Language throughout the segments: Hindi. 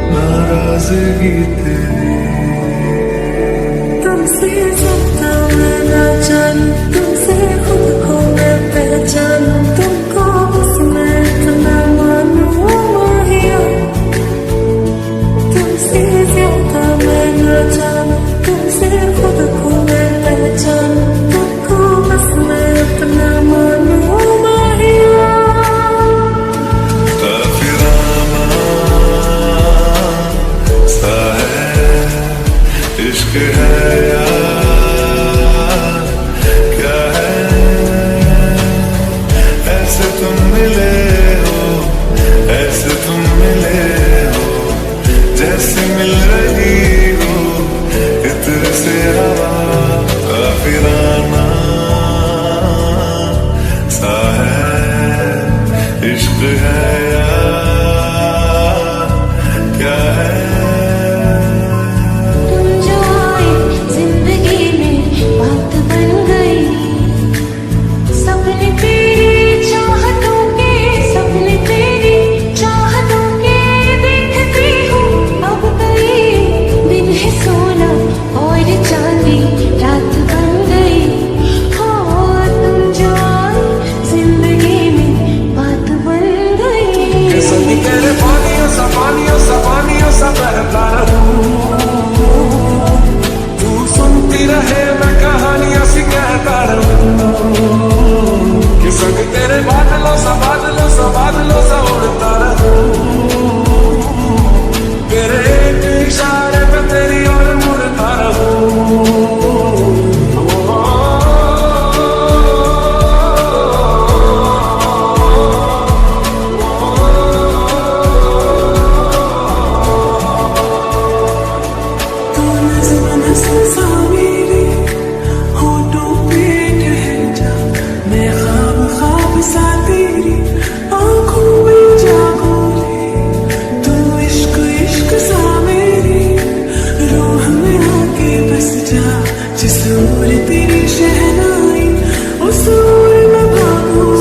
नाराजगी तेरी तुमसे सबका मैं ना जानूं, तुमसे खुद को मैं पहचानूं, तुमको बस मैं इतना मानूं माहिया। तुमसे ज्यादा मैं ना जानूं, तुमसे खुद को मैं पहचानूं, तुमको बस मैं इतना मानूं माहिया। इश्क है यार क्या है, ऐसे तुम मिले हो, ऐसे तुम मिले हो, जैसे मिल रही हो इत्र से हवा। काफिराना सा है इश्क है यार क्या है। बादलों सा उड़ता रहूं, तेरे एक इशारे पे तेरी ओर मुड़ता रहूं। तेरी शहनाई उस में भागूं,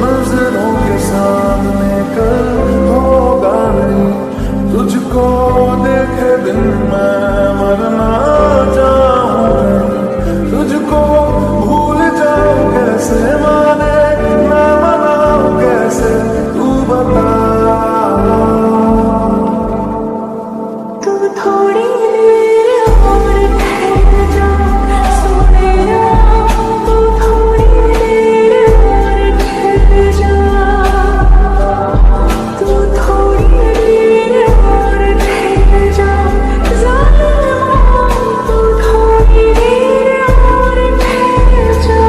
नजरों के सामने कल होगा नहीं, तुझको देखे बिन मैं मरना चाहूँ, तुझको भूल जाऊं कैसे, माने ना मनाऊं कैसे, तू बता। तू थोड़ी देर और ठहर जा सोनिया, तू थोड़ी देर और ठहर जा, तू थोड़ी देर और ठहर जा ज़ालिमा, तू थोड़ी देर और ठहर जा।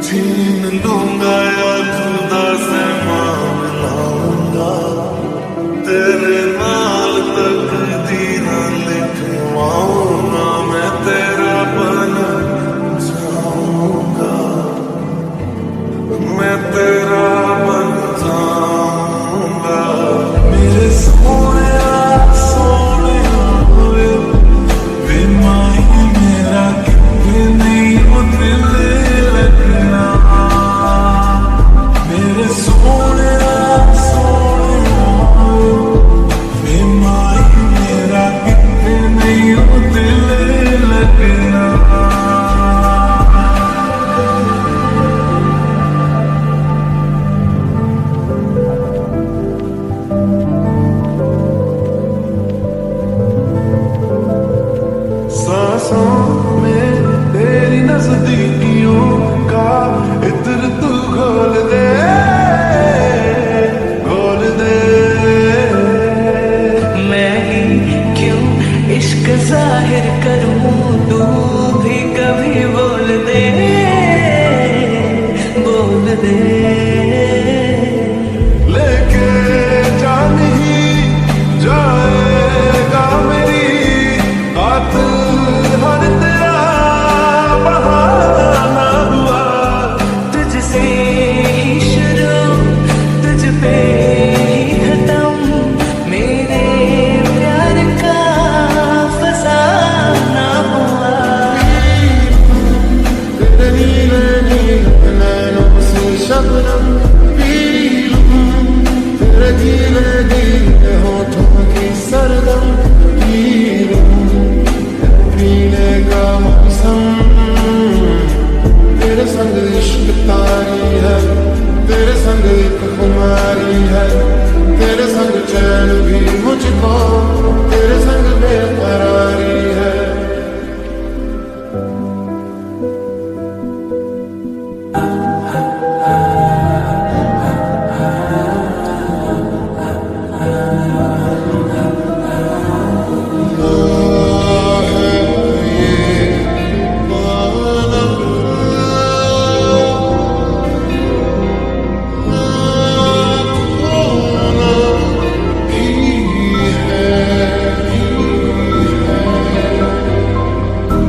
छीन लूंगा या खुदा से मांग लाऊंगा, तेरे नाल तकदीरां लिखवाऊंगा, मैं तेरा बन जाऊंगा, मैं तेरा बन जाऊंगा। मेरे सोनिया सोनिया वे, वे माही मेरा कितने नहीं वो दिल लगना, मेरे सोनिया सोनिया वे माही मेरा कितने नहीं वो दिल लगना। सांसों में तेरी नजदीकियों का इत्र तू घोल दे, घोल दे। मैं ही क्यों इश्क जाहिर करूं, तू भी कभी बोल दे, बोल दे। लेके जान ही जाएगा मेरी बात, हर तेरा बहाना हुआ, तुझसे ही शुरू तुझ पे ही खत्म, मेरे प्यार का फसाना हुआ। तेरे नीले नीले नैनों से शबनम पी लूं, तेरे गीले गीले होठों की सरगम पी लूं, पीने का मौसम तेरे संग इश्क तारी है, तेरे संग एक खुमारी है, तेरे संग चैन भी मुझको, तेरे संग बेकरारी है।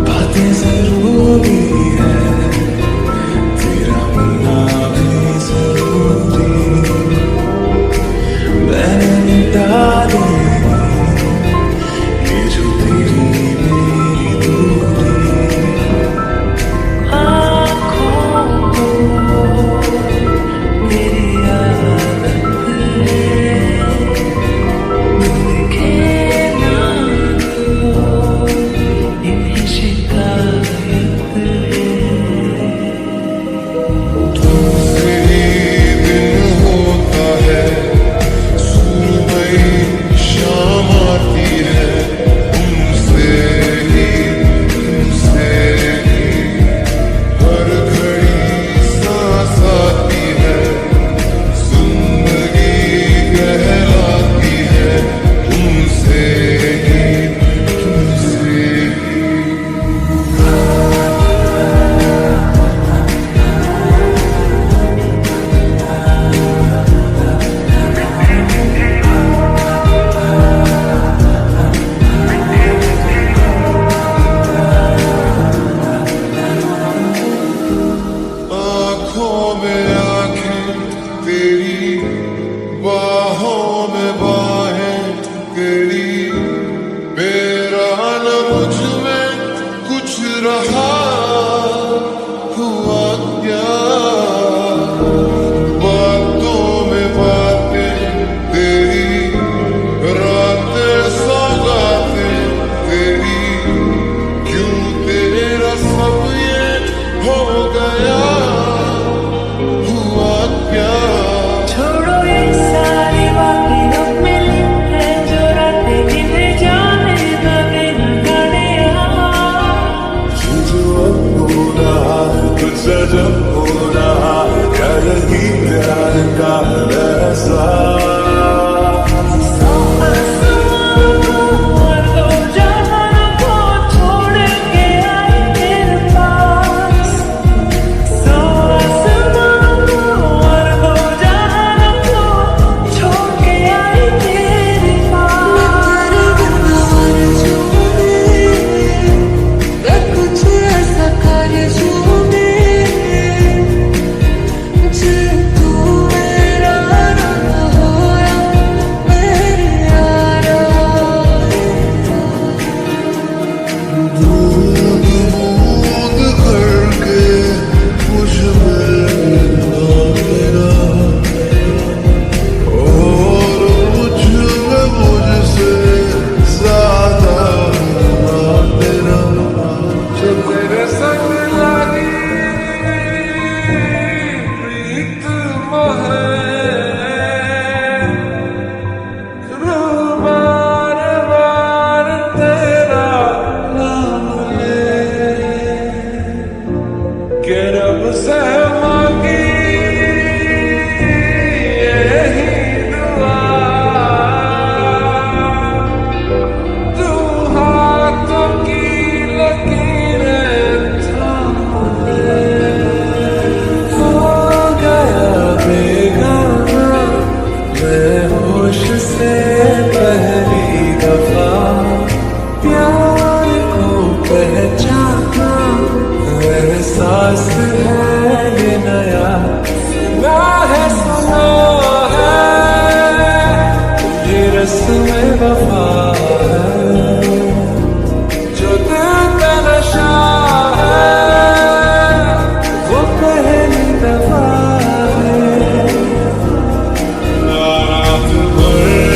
बातें जरूरी है, तेरा मिलना जब हो रहा क्या यही प्यार का एहसास एहसास है ये नया ना है सुना है ये रस्म वफा है जो दिल का नशा है वो पहली दफा है रात भर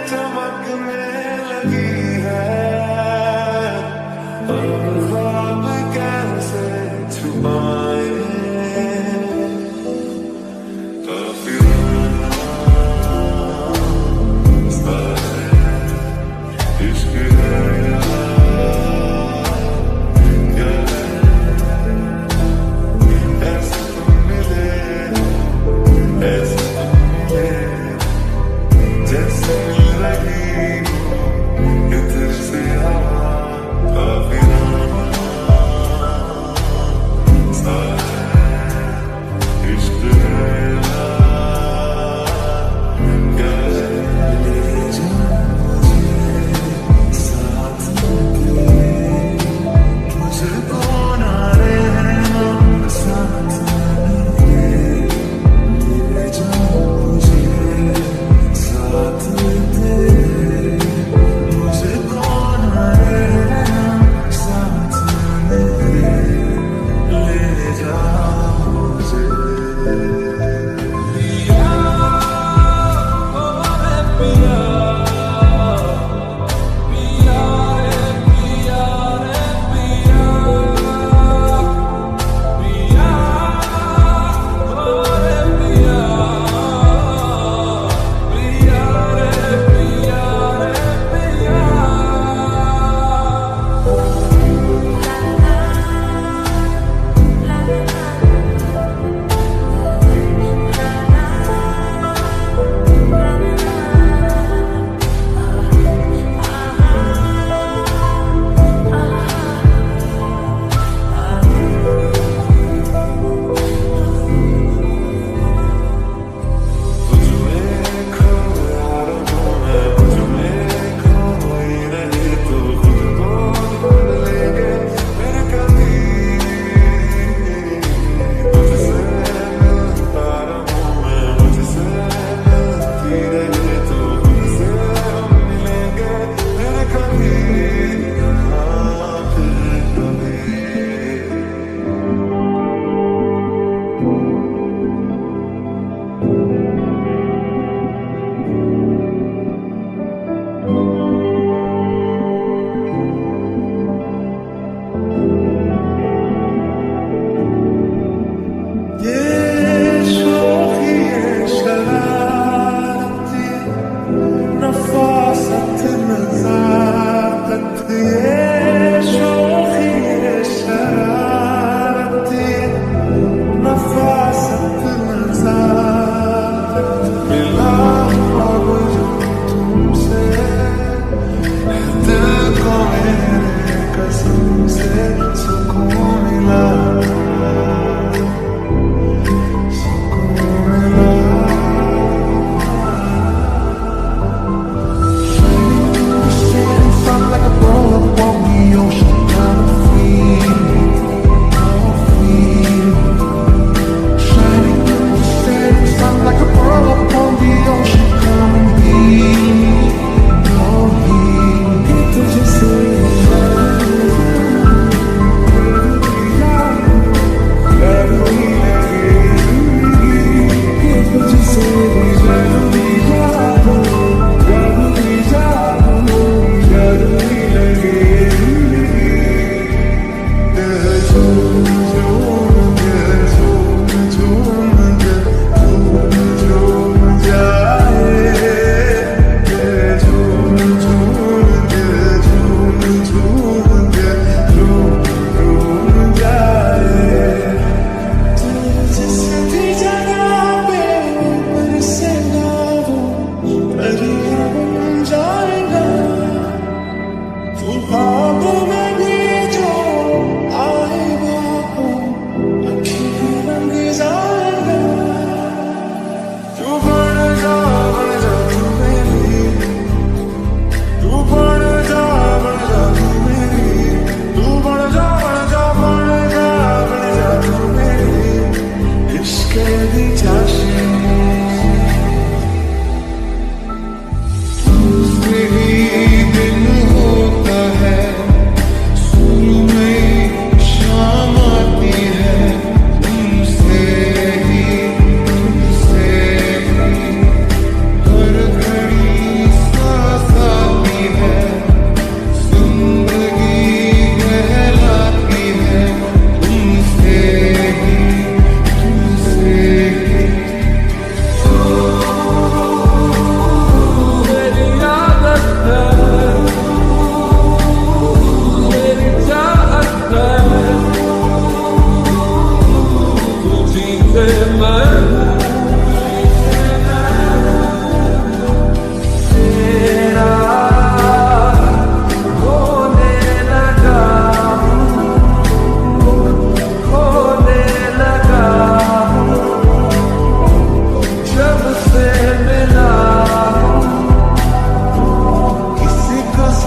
चमकने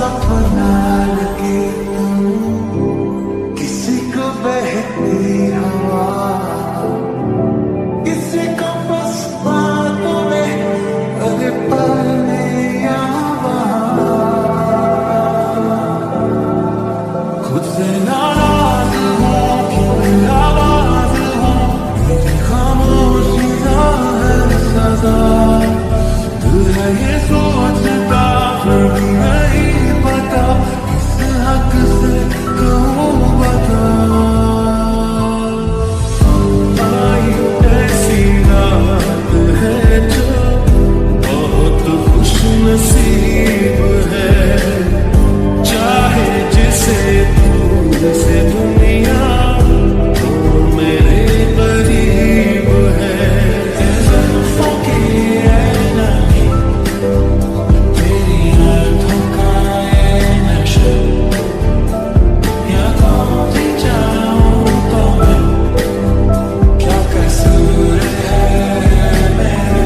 सपना लगे तुम, किसी को बहती हवा, किसी को बस बातों में अरे पल में यहाँ वहाँ। खुद से नाराज हूँ, क्यों आवाज हूँ, मेरी खामोशियाँ है सजा। दिल है ये सोचता फिर भी नहीं पता, किस हक से कहूँ बता। आई ऐसी रात है जो बहुत खुश नसीब है, चाहे जिसे दूर से दुनिया तो मेरे करीब है। ज़ुल्फ़ों की ऐना में तेरी आँखों का ये नशा, या खोती जाऊँ तो मैं, क्या कसूर है मेरा।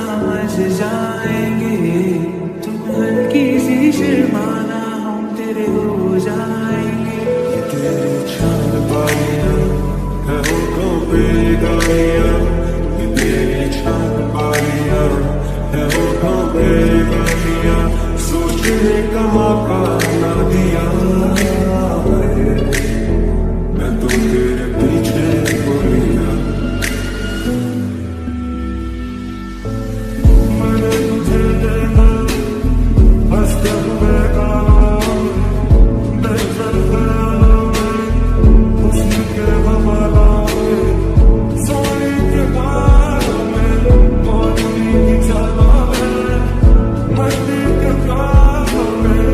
समझ जाएंगे, तुम हल्की सी शर्माना हम तेरे हो जाएंगे। ये तेरी चांद बालियां है होठों पे गालियां, ये तेरी चांद बालियां है होठों पे गालियां, सोचने का मौका ना दिया है, मैं तो तेरे पीछे बोलिया। मैंने तुझे देखा हंसते हुए गालों में, नजर ख्यालों में, हुस्न के बवालों में, सोने के बालों में, मौजूदी की चालों में, मस्ती के ख्यालों में,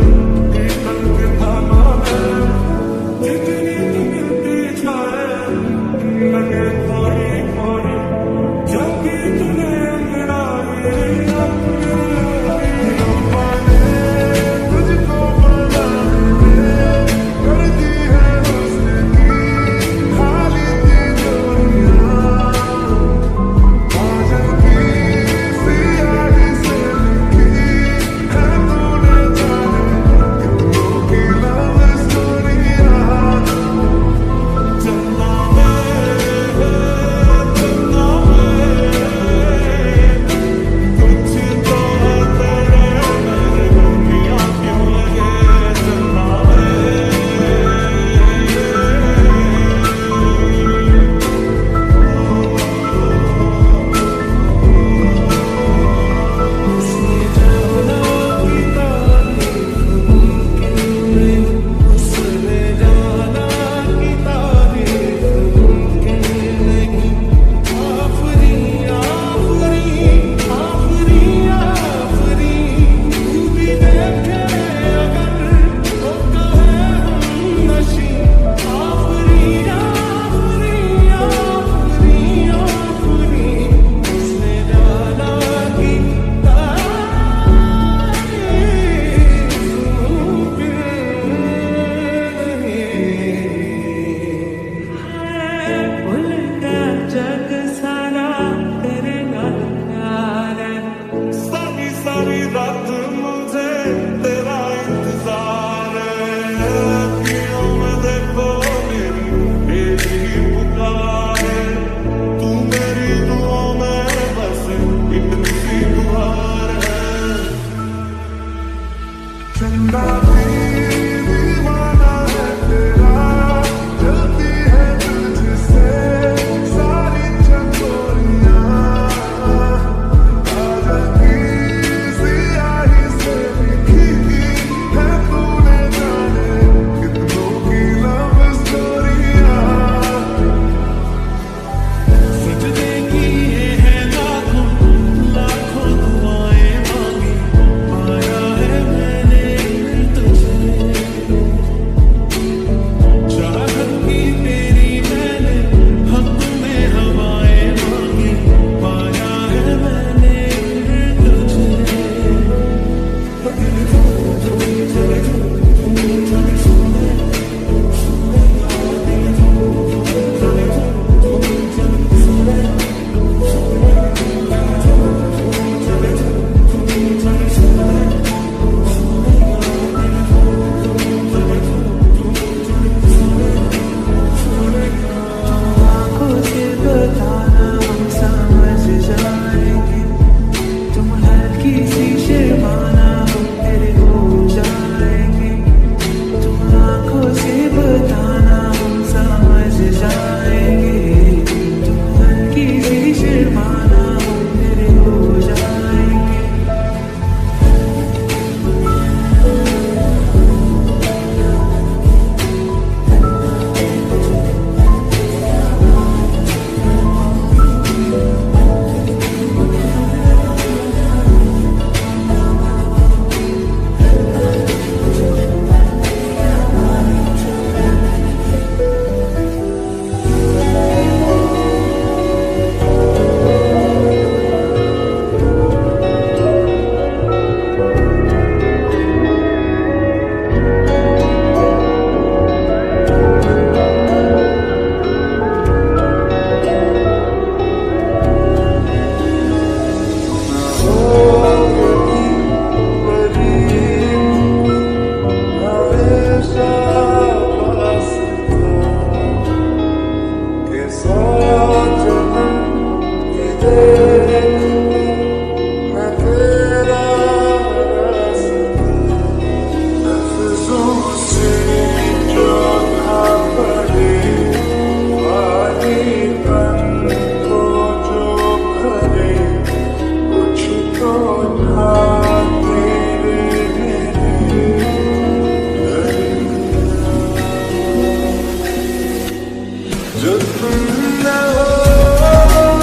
जो तुम न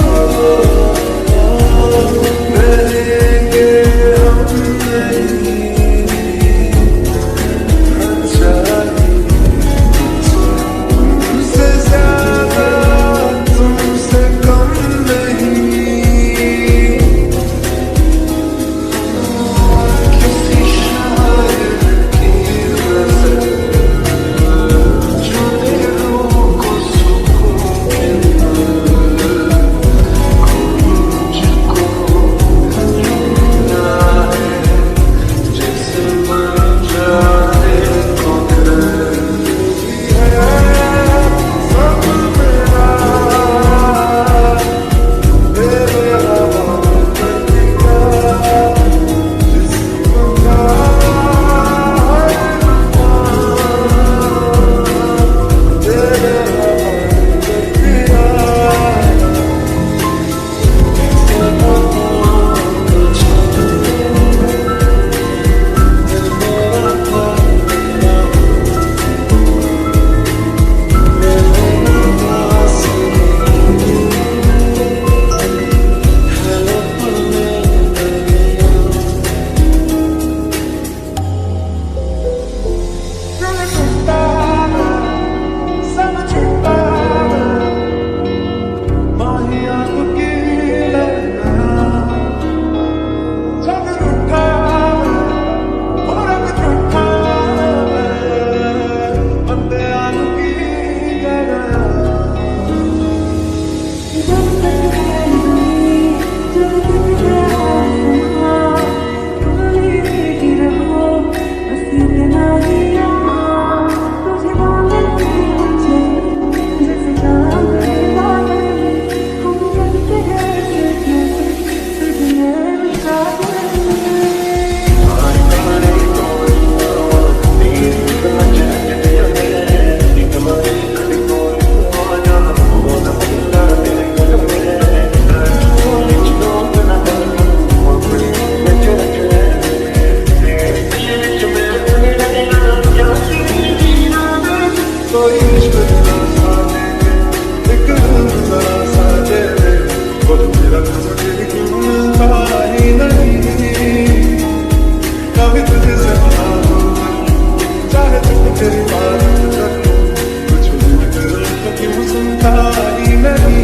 हो रहेंगे हम नहीं, तुमसे ज्यादा तुमसे कम नहीं, किसी शायर की नज़र जो दिलों को सुकून मुझको ढूंढना है, जिसे मन जाने को करती है सब मेरा, तेरे हवाले दिया जिस्म का तेरे हवाले दिया। कोई मुश्किल साले एक रूला साले वो मेरा मुझे क्यों मिलता ही नहीं, कभी तुझसे चाहे तो तेरी बात कर, कुछ भी कर तो क्यों सुनता ही नहीं।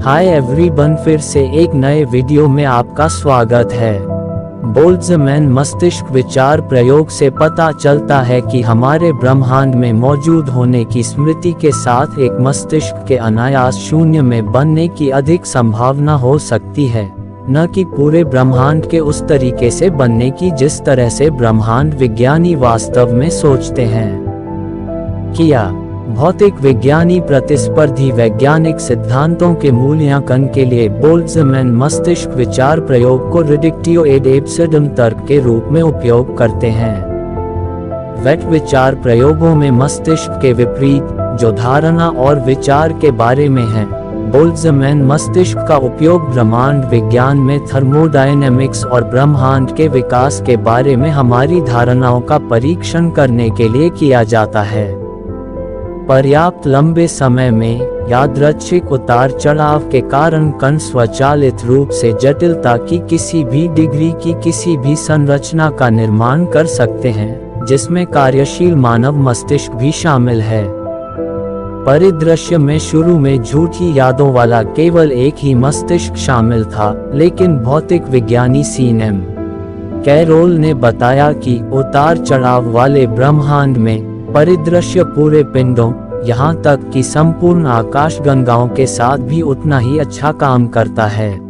हाय एवरीवन, फिर से एक नए वीडियो में आपका स्वागत है। बोल्ट्जमैन मस्तिष्क विचार प्रयोग से पता चलता है कि हमारे ब्रह्मांड में मौजूद होने की स्मृति के साथ एक मस्तिष्क के अनायास शून्य में बनने की अधिक संभावना हो सकती है, न कि पूरे ब्रह्मांड के उस तरीके से बनने की जिस तरह से ब्रह्मांड विज्ञानी वास्तव में सोचते हैं। किया भौतिक विज्ञानी प्रतिस्पर्धी वैज्ञानिक सिद्धांतों के मूल्यांकन के लिए बोल्ट्जमैन मस्तिष्क विचार प्रयोग को रिडक्टियो एड एब्सर्डम तर्क के रूप में उपयोग करते हैं। वेट विचार प्रयोगों में मस्तिष्क के विपरीत, जो धारणा और विचार के बारे में है, बोल्ट्जमैन मस्तिष्क का उपयोग ब्रह्मांड विज्ञान में थर्मोडायनेमिक्स और ब्रह्मांड के विकास के बारे में हमारी धारणाओं का परीक्षण करने के लिए किया जाता है। पर्याप्त लंबे समय में यादृच्छिक उतार चढ़ाव के कारण कण स्वचालित रूप से जटिलता की किसी भी डिग्री की किसी भी संरचना का निर्माण कर सकते हैं, जिसमें कार्यशील मानव मस्तिष्क भी शामिल है। परिदृश्य में शुरू में झूठी यादों वाला केवल एक ही मस्तिष्क शामिल था, लेकिन भौतिक विज्ञानी C.N.M. कैरोल ने बताया कि उतार चढ़ाव वाले ब्रह्मांड में परिदृश्य पूरे पिंडों, यहाँ तक कि संपूर्ण आकाशगंगाओं के साथ भी उतना ही अच्छा काम करता है।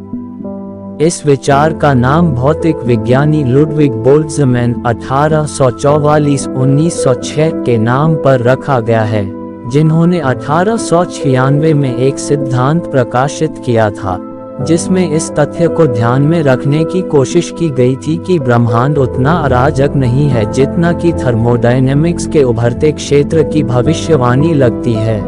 इस विचार का नाम भौतिक विज्ञानी लुडविग बोल्ट्जमैन 1844-1906 के नाम पर रखा गया है, जिन्होंने 1896 में एक सिद्धांत प्रकाशित किया था, जिसमें इस तथ्य को ध्यान में रखने की कोशिश की गई थी कि ब्रह्मांड उतना अराजक नहीं है जितना कि थर्मोडायनेमिक्स के उभरते क्षेत्र की भविष्यवाणी लगती है।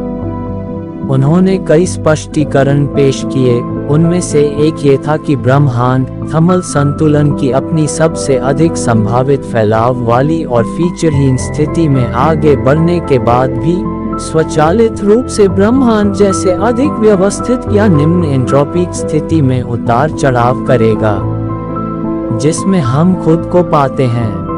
उन्होंने कई स्पष्टीकरण पेश किए, उनमें से एक ये था कि ब्रह्मांड थर्मल संतुलन की अपनी सबसे अधिक संभावित फैलाव वाली और फीचरहीन स्थिति में आगे बढ़ने के बाद भी स्वचालित रूप से ब्रह्मांड जैसे अधिक व्यवस्थित या निम्न एंट्रोपिक स्थिति में उतार चढ़ाव करेगा, जिसमें हम खुद को पाते हैं।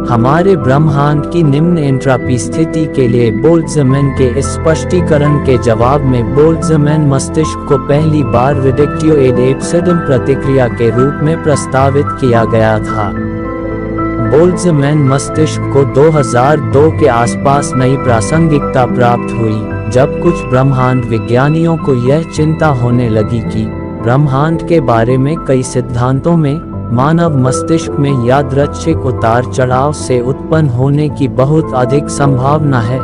हमारे ब्रह्मांड की निम्न एंट्रोपी स्थिति के लिए बोल्ट्जमैन के इस स्पष्टीकरण के जवाब में बोल्ट्जमैन मस्तिष्क को पहली बार रिडक्टियो एड एब्सर्डम प्रतिक्रिया के रूप में प्रस्तावित किया गया था। बोल्ट्जमैन मस्तिष्क को 2002 के आसपास नई प्रासंगिकता प्राप्त हुई, जब कुछ ब्रह्मांड विज्ञानियों को यह चिंता होने लगी कि ब्रह्मांड के बारे में कई सिद्धांतों में मानव मस्तिष्क में यादृच्छिक उतार चढ़ाव से उत्पन्न होने की बहुत अधिक संभावना है।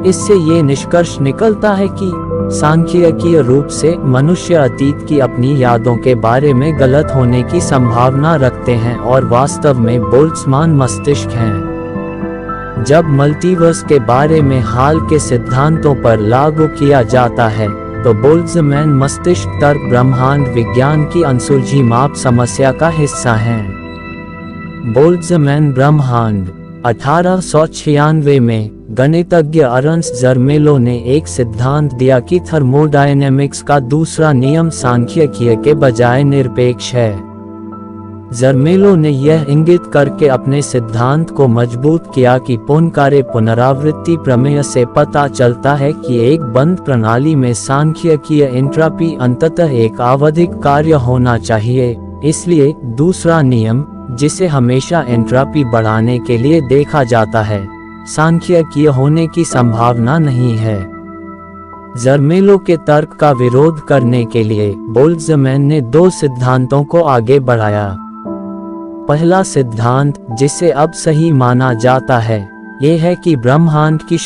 इससे ये निष्कर्ष निकलता है कि सांख्यिकीय रूप से मनुष्य अतीत की अपनी यादों के बारे में गलत होने की संभावना रखते हैं और वास्तव में बोल्ट्जमान मस्तिष्क हैं। जब मल्टीवर्स के बारे में हाल के सिद्धांतों पर लागू किया जाता है, तो बोल्ट्जमैन मस्तिष्क तर्क ब्रह्मांड विज्ञान की अनसुलझी माप समस्या का हिस्सा हैं। बोल्ट्जमैन ब्रह्मांड 1896 में गणितज्ञ अर्नस्ट ज़र्मेलो ने एक सिद्धांत दिया कि थर्मोडायनेमिक्स का दूसरा नियम सांख्यिकीय के बजाय निरपेक्ष है। ज़र्मेलो ने यह इंगित करके अपने सिद्धांत को मजबूत किया कि पोनकारे पुनरावृत्ति प्रमेय से पता चलता है कि एक बंद प्रणाली में सांख्यिकीय एंट्रोपी अंततः एक आवधिक कार्य होना चाहिए। इसलिए दूसरा नियम, जिसे हमेशा एंट्रोपी बढ़ाने के लिए देखा जाता है, सांख्यिकीय होने की संभावना नहीं है। ज़र्मेलो के तर्क का विरोध करने के लिए बोल्ट्जमैन ने दो सिद्धांतों को आगे बढ़ाया। पहला सिद्धांत, जिसे अब सही माना जाता है, ये है कि ब्रह्मांड की